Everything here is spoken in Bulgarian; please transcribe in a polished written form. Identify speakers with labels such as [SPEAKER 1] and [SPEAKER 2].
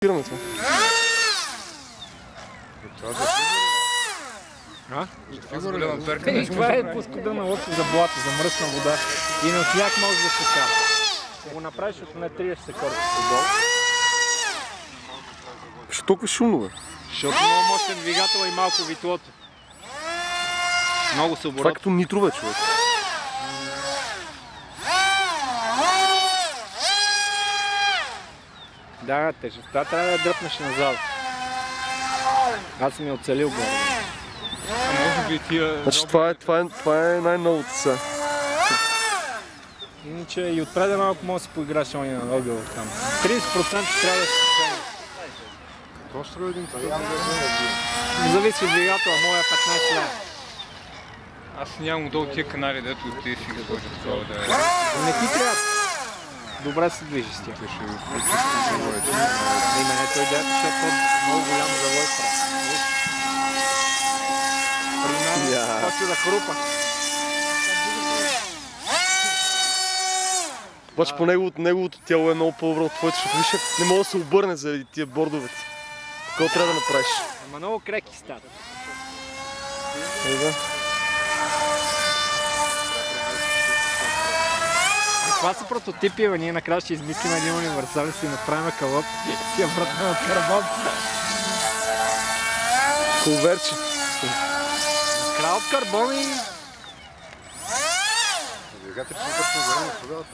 [SPEAKER 1] Пирането.
[SPEAKER 2] Това е пускода на лодка за блато, за мръсна вода и на сняг може да се кара. Ако го направиш от не 30 секунди отдолу.
[SPEAKER 1] Защо толкова шумно, бе?
[SPEAKER 2] Защото много мощен двигател и малко витлото. Много се оборот.
[SPEAKER 1] Това е като нитро, бе, човек.
[SPEAKER 2] Да, тежестта трябва да я дръпнеш назад. Аз съм я оцелил горе.
[SPEAKER 3] Може би тия...
[SPEAKER 1] Значи това е най-новото сега.
[SPEAKER 2] Иначе и отпреде малко може да си поиграш ония на ъгъл там. 30% трябва да се спреми.
[SPEAKER 3] Какво струва един такъв?
[SPEAKER 2] Зависи от двигатела, моя е 15 лева.
[SPEAKER 3] Аз нямам долу тия канали, дето ти си ги сложи такова да е.
[SPEAKER 2] Не ти трябва. Добре се движи с тях.
[SPEAKER 3] Ще го почистим повече.
[SPEAKER 2] Има не той дето, защото много голям завой прави. При мен почва да хрупа.
[SPEAKER 1] Обаче по неговото тяло е много по-добро от твоето, защото виж, не мога да се обърне заради тия бордовете. Какво трябва да направиш?
[SPEAKER 2] Ама много креки стават.
[SPEAKER 1] Да.
[SPEAKER 2] Това са прототипи, ние накрая ще измислим един универсал и си направим калъп и си я вратнем от карбон.
[SPEAKER 1] Колверче.
[SPEAKER 2] Край от карбон и...
[SPEAKER 3] Двигателите са точно горе на тогава.